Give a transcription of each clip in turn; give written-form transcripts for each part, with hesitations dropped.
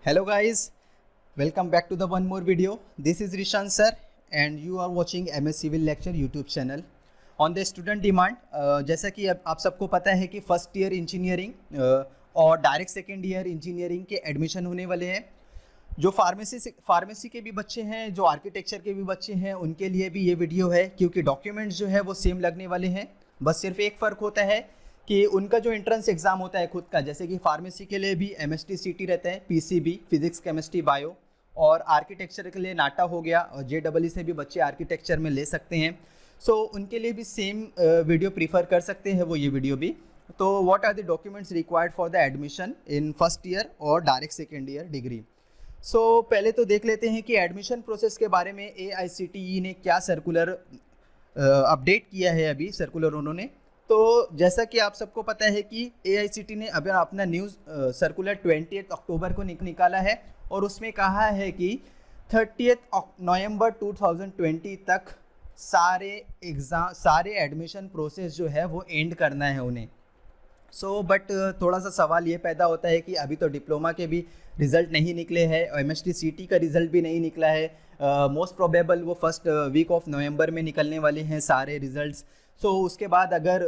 Hello guys, welcome back to the one more video. This is Rishan sir and you are watching MS Civil Lecture YouTube channel. On the student demand, जैसा कि आप सबको पता है कि first year engineering और direct second year engineering के admission होने वाले हैं। जो फार्मेसी के भी बच्चे हैं, जो आर्किटेक्चर के भी बच्चे हैं, उनके लिए भी ये वीडियो है क्योंकि डॉक्यूमेंट्स जो है वो सेम लगने वाले हैं। बस सिर्फ एक फ़र्क होता है कि उनका जो एंट्रेंस एग्ज़ाम होता है खुद का, जैसे कि फार्मेसी के लिए भी MST CT रहता है, PCB फिजिक्स केमिस्ट्री बायो, और आर्किटेक्चर के लिए नाटा हो गया, और JEE से भी बच्चे आर्किटेक्चर में ले सकते हैं। सो उनके लिए भी सेम वीडियो प्रीफर कर सकते हैं वो ये वीडियो भी। तो what are the documents required for the admission in first year और direct second year degree. So पहले तो देख लेते हैं कि एडमिशन प्रोसेस के बारे में AICTE ने क्या सर्कुलर अपडेट किया है। अभी सर्कुलर उन्होंने, तो जैसा कि आप सबको पता है कि AICTE ने अभी अपना न्यूज़ सर्कुलर 20 अक्टूबर को निकाला है और उसमें कहा है कि 30 नवंबर 2020 तक सारे एडमिशन प्रोसेस जो है वो एंड करना है उन्हें। बट थोड़ा सा सवाल ये पैदा होता है कि अभी तो डिप्लोमा के भी रिज़ल्ट नहीं निकले हैं, MST CT का रिज़ल्ट भी नहीं निकला है। मोस्ट प्रोबेबल वो फर्स्ट वीक ऑफ नवंबर में निकलने वाले हैं सारे रिज़ल्ट्स। उसके बाद अगर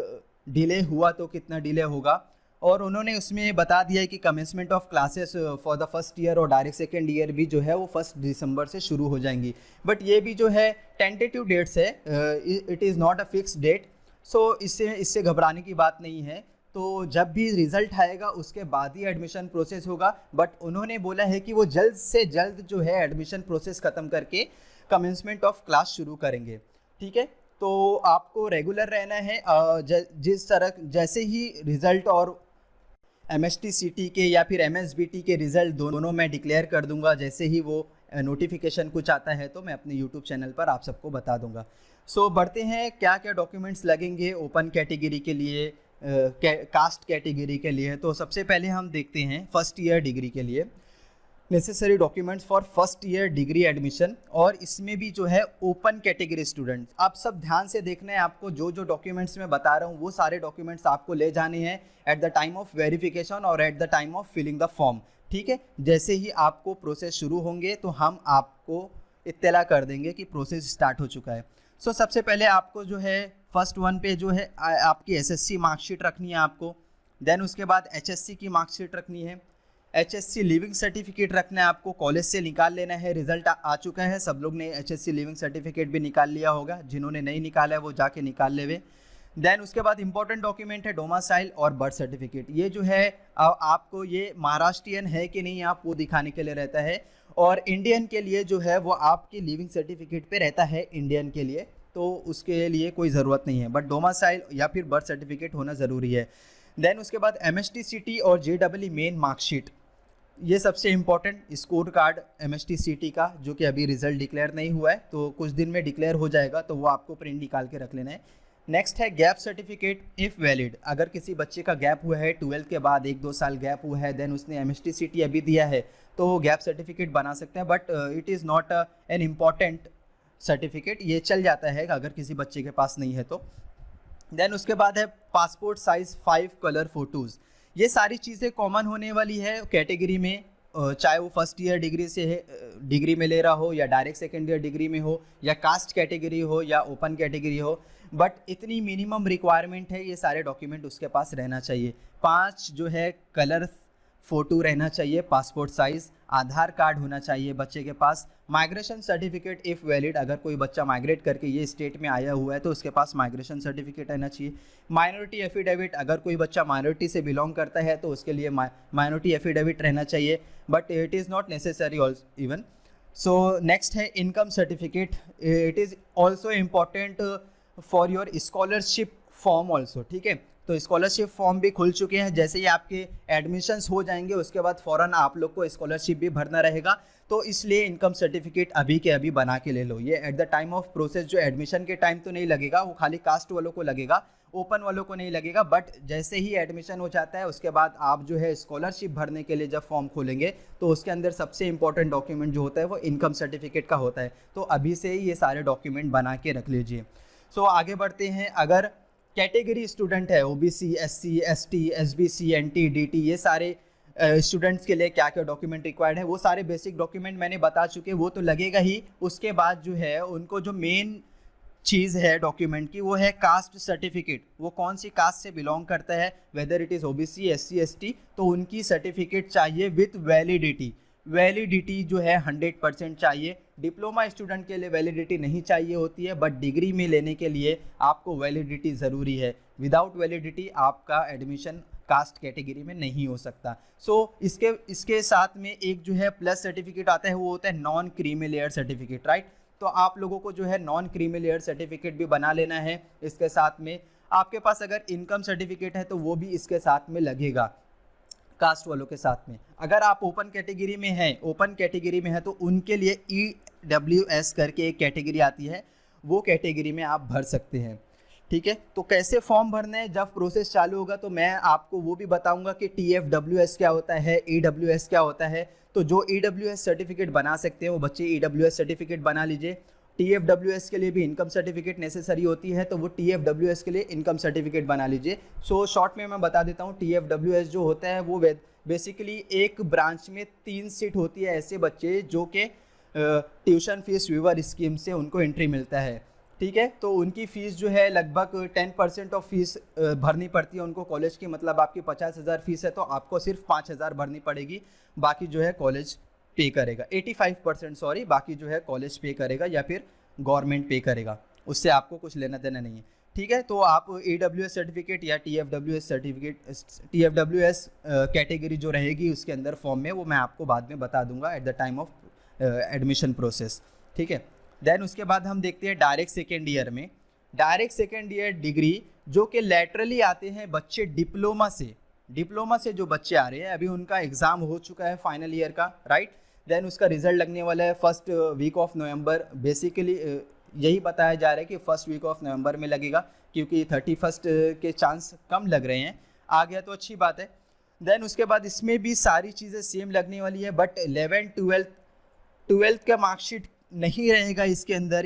डिले हुआ तो कितना डिले होगा। और उन्होंने उसमें बता दिया है कि commencement of classes for the first year और डायरेक्ट सेकेंड ईयर भी जो है वो 1 दिसंबर से शुरू हो जाएंगी। बट ये भी जो है टेंटेटिव डेट्स है, it is not a fix date. इससे घबराने की बात नहीं है। तो जब भी रिज़ल्ट आएगा उसके बाद ही एडमिशन प्रोसेस होगा। बट उन्होंने बोला है कि वो जल्द से जल्द जो है एडमिशन प्रोसेस ख़त्म करके कमेंसमेंट ऑफ क्लास शुरू करेंगे। ठीक है, तो आपको रेगुलर रहना है। जिस तरह जैसे ही रिज़ल्ट और MST CT के या फिर MSBT के रिज़ल्ट दोनों मैं डिक्लेयर कर दूंगा, जैसे ही वो नोटिफिकेशन कुछ आता है तो मैं अपने YouTube चैनल पर आप सबको बता दूंगा। बढ़ते हैं, क्या क्या डॉक्यूमेंट्स लगेंगे ओपन कैटेगरी के लिए, कास्ट कैटेगरी के लिए। तो सबसे पहले हम देखते हैं फर्स्ट ईयर डिग्री के लिए necessary documents for first year degree admission. और इसमें भी जो है ओपन कैटेगरी स्टूडेंट, आप सब ध्यान से देखना है। आपको जो जो डॉक्यूमेंट्स मैं बता रहा हूँ वो सारे डॉक्यूमेंट्स आपको ले जाने हैं at the time of verification और at the time of filling the form. ठीक है, जैसे ही आपको प्रोसेस शुरू होंगे तो हम आपको इत्तला कर देंगे कि प्रोसेस स्टार्ट हो चुका है। सबसे पहले आपको जो है फर्स्ट वन पे जो है आपकी SSC मार्कशीट रखनी है आपको। देन उसके बाद HSC की मार्कशीट रखनी है, HSC लिविंग सर्टिफिकेट रखना है आपको, कॉलेज से निकाल लेना है। रिजल्ट आ चुका है, सब लोग ने HSC लिविंग सर्टिफिकेट भी निकाल लिया होगा, जिन्होंने नहीं निकाला है वो जाके निकाल ले वे। देन उसके बाद इंपॉर्टेंट डॉक्यूमेंट है डोमासाइल और बर्थ सर्टिफिकेट। ये जो है आपको ये महाराष्ट्रियन है कि नहीं आप वो दिखाने के लिए रहता है, और इंडियन के लिए जो है वो आपकी लिविंग सर्टिफिकेट पे रहता है इंडियन के लिए, तो उसके लिए कोई ज़रूरत नहीं है। बट डोमासाइल या फिर बर्थ सर्टिफिकेट होना ज़रूरी है। देन उसके बाद MST CT और JEE मेन मार्कशीट, ये सबसे important score card MST CT का, जो कि अभी रिजल्ट डिक्लेयर नहीं हुआ है, तो कुछ दिन में डिक्लेयर हो जाएगा, तो वो आपको प्रिंट निकाल के रख लेना है। नेक्स्ट है गैप सर्टिफिकेट इफ़ वैलिड। अगर किसी बच्चे का गैप हुआ है 12th के बाद 1-2 साल गैप हुआ है, देन उसने MST CT अभी दिया है तो गैप सर्टिफिकेट बना सकते हैं। But it is not an important certificate, ये चल जाता है अगर किसी बच्चे के पास नहीं है तो। देन उसके बाद है पासपोर्ट साइज 5 कलर फ़ोटोज़। ये सारी चीज़ें कॉमन होने वाली है कैटेगरी में, चाहे वो फर्स्ट ईयर डिग्री से है, डिग्री में ले रहा हो, या डायरेक्ट सेकेंड ईयर डिग्री में हो, या कास्ट कैटेगरी हो, या ओपन कैटेगरी हो। बट इतनी मिनिमम रिक्वायरमेंट है, ये सारे डॉक्यूमेंट उसके पास रहना चाहिए। 5 जो है कलर फ़ोटो रहना चाहिए पासपोर्ट साइज़, आधार कार्ड होना चाहिए बच्चे के पास, माइग्रेशन सर्टिफिकेट इफ़ वैलिड, अगर कोई बच्चा माइग्रेट करके ये स्टेट में आया हुआ है तो उसके पास माइग्रेशन सर्टिफिकेट रहना चाहिए। माइनॉरिटी एफिडेविट, अगर कोई बच्चा माइनॉरिटी से बिलोंग करता है तो उसके लिए माइनॉरिटी एफिडेविट रहना चाहिए, but it is not necessary even. Next है income certificate, it is also important for your scholarship form also. ठीक है, तो स्कॉलरशिप फॉर्म भी खुल चुके हैं, जैसे ही आपके एडमिशन्स हो जाएंगे उसके बाद फ़ौरन आप लोग को स्कॉलरशिप भी भरना रहेगा, तो इसलिए इनकम सर्टिफिकेट अभी के अभी बना के ले लो। ये eight the time of process, जो एडमिशन के टाइम तो नहीं लगेगा, वो खाली कास्ट वालों को लगेगा, ओपन वालों को नहीं लगेगा। बट जैसे ही एडमिशन हो जाता है उसके बाद आप जो है स्कॉलरशिप भरने के लिए जब फॉर्म खोलेंगे तो उसके अंदर सबसे इंपॉर्टेंट डॉक्यूमेंट जो होता है वो इनकम सर्टिफिकेट का होता है, तो अभी से ही ये सारे डॉक्यूमेंट बना के रख लीजिए। आगे बढ़ते हैं। अगर कैटेगरी स्टूडेंट है, OBC, SC, ST, SBC, NT, DT, ये सारे स्टूडेंट्स के लिए क्या क्या डॉक्यूमेंट रिक्वायर्ड है, वो सारे बेसिक डॉक्यूमेंट मैंने बता चुके, वो तो लगेगा ही। उसके बाद जो है उनको जो मेन चीज़ है डॉक्यूमेंट की वो है कास्ट सर्टिफिकेट। वो कौन सी कास्ट से बिलोंग करता है, whether it is OBC, SC, ST, तो उनकी सर्टिफिकेट चाहिए विथ वैलिडिटी। वैलिडिटी जो है 100% चाहिए। डिप्लोमा स्टूडेंट के लिए वैलिडिटी नहीं चाहिए होती है, बट डिग्री में लेने के लिए आपको वैलिडिटी ज़रूरी है। विदाउट वैलिडिटी आपका एडमिशन कास्ट कैटेगरी में नहीं हो सकता। इसके साथ में एक जो है प्लस सर्टिफिकेट आता है, वो होता है non creamy layer certificate, right. तो आप लोगों को जो है नॉन क्रीमी लेयर सर्टिफिकेट भी बना लेना है। इसके साथ में आपके पास अगर इनकम सर्टिफिकेट है तो वो भी इसके साथ में लगेगा कास्ट वालों के साथ में। अगर आप ओपन कैटेगरी में है तो उनके लिए EWS करके एक कैटेगरी आती है, वो कैटेगरी में आप भर सकते हैं, ठीक है। तो कैसे फॉर्म भरना है, जब प्रोसेस चालू होगा तो मैं आपको वो भी बताऊंगा कि TFWS क्या होता है, EWS क्या होता है। तो जो EWS सर्टिफिकेट बना सकते हैं वो बच्चे EWS सर्टिफिकेट बना लीजिए। TFWS के लिए भी इनकम सर्टिफिकेट नेसेसरी होती है, तो वो TFWS के लिए इनकम सर्टिफिकेट बना लीजिए। शॉर्ट में मैं बता देता हूँ, TFWS जो होता है वो बेसिकली एक ब्रांच में 3 सीट होती है ऐसे बच्चे जो कि ट्यूशन फीस वीवर स्कीम से उनको एंट्री मिलता है, ठीक है। तो उनकी फ़ीस जो है लगभग 10% ऑफ फीस भरनी पड़ती है उनको कॉलेज की। मतलब आपकी 50,000 फीस है तो आपको सिर्फ 5,000 भरनी पड़ेगी, बाकी जो है कॉलेज पे करेगा। 85% बाकी जो है कॉलेज पे करेगा या फिर गवर्नमेंट पे करेगा, उससे आपको कुछ लेना देना नहीं है, ठीक है। तो आप EWS सर्टिफिकेट या TFWS कैटेगरी जो रहेगी उसके अंदर फॉर्म में, वो मैं आपको बाद में बता दूंगा eight the time of admission process, ठीक है। देन उसके बाद हम देखते हैं डायरेक्ट सेकेंड ईयर में। डायरेक्ट सेकेंड ईयर डिग्री जो कि लैटरली आते हैं बच्चे डिप्लोमा से जो बच्चे आ रहे हैं, अभी उनका एग्ज़ाम हो चुका है फाइनल ईयर का, राइट। देन उसका रिजल्ट लगने वाला है first week of November. Basically यही बताया जा रहा है कि फर्स्ट वीक ऑफ नवंबर में लगेगा, क्योंकि 31 के चांस कम लग रहे हैं। आ गया तो अच्छी बात है। देन उसके बाद इसमें भी सारी चीज़ें सेम लगने वाली है, बट 11th का मार्कशीट नहीं रहेगा इसके अंदर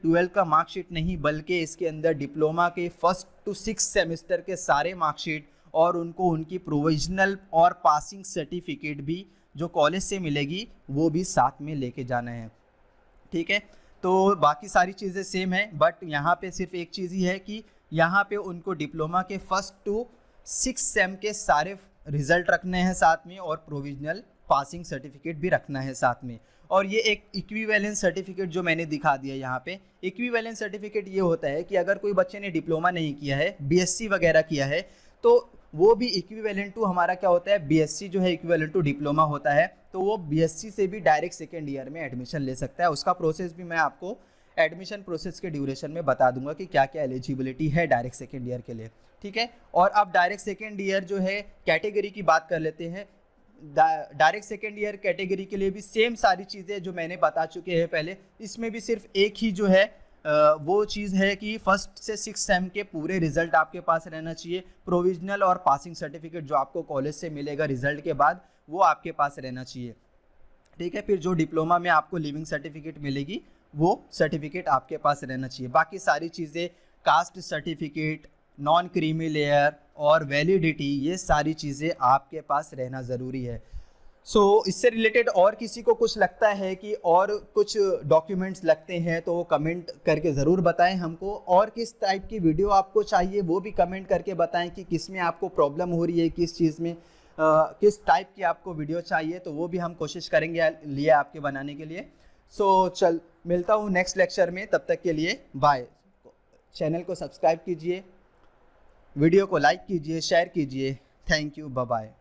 12th का मार्कशीट नहीं, बल्कि इसके अंदर डिप्लोमा के 1st to 6th सेमेस्टर के सारे मार्कशीट और उनको उनकी प्रोविजनल और पासिंग सर्टिफिकेट भी जो कॉलेज से मिलेगी वो भी साथ में लेके जाना है, ठीक है। तो बाकी सारी चीज़ें सेम है, बट यहाँ पे सिर्फ एक चीज़ ही है कि यहाँ पे उनको डिप्लोमा के 1st to 6th सेम के सारे रिजल्ट रखने हैं साथ में, और प्रोविजनल पासिंग सर्टिफिकेट भी रखना है साथ में। और ये एक इक्विवेलेंस सर्टिफिकेट जो मैंने दिखा दिया यहाँ पे, इक्विवेलेंस सर्टिफिकेट ये होता है कि अगर कोई बच्चे ने डिप्लोमा नहीं किया है, BSc वगैरह किया है, तो वो भी इक्विवेलेंट टू हमारा क्या होता है, BSc जो है इक्विवेलेंट टू डिप्लोमा होता है। तो वो BSc से भी डायरेक्ट सेकेंड ईयर में एडमिशन ले सकता है। उसका प्रोसेस भी मैं आपको एडमिशन प्रोसेस के ड्यूरेशन में बता दूंगा कि क्या क्या एलिजिबिलिटी है डायरेक्ट सेकेंड ईयर के लिए, ठीक है। और अब डायरेक्ट सेकेंड ईयर जो है कैटेगरी की बात कर लेते हैं। डायरेक्ट सेकेंड ईयर कैटेगरी के लिए भी सेम सारी चीज़ें जो मैंने बता चुके हैं पहले। इसमें भी सिर्फ एक ही जो है वो चीज़ है कि 1st से 6th सेम के पूरे रिजल्ट आपके पास रहना चाहिए। प्रोविजनल और पासिंग सर्टिफिकेट जो आपको कॉलेज से मिलेगा रिजल्ट के बाद, वो आपके पास रहना चाहिए, ठीक है। फिर जो डिप्लोमा में आपको लिविंग सर्टिफिकेट मिलेगी वो सर्टिफिकेट आपके पास रहना चाहिए। बाकी सारी चीज़ें caste certificate, non creamy layer और वैलिडिटी, ये सारी चीज़ें आपके पास रहना ज़रूरी है। इससे रिलेटेड और किसी को कुछ लगता है कि और कुछ डॉक्यूमेंट्स लगते हैं तो वो कमेंट करके ज़रूर बताएं हमको, और किस टाइप की वीडियो आपको चाहिए वो भी कमेंट करके बताएं कि किस में आपको प्रॉब्लम हो रही है, किस चीज़ में किस टाइप की आपको वीडियो चाहिए, तो वो भी हम कोशिश करेंगे लिए आपके बनाने के लिए। चल मिलता हूँ नेक्स्ट लेक्चर में, तब तक के लिए बाय। चैनल को सब्सक्राइब कीजिए, वीडियो को लाइक कीजिए, शेयर कीजिए। Thank you, bye bye.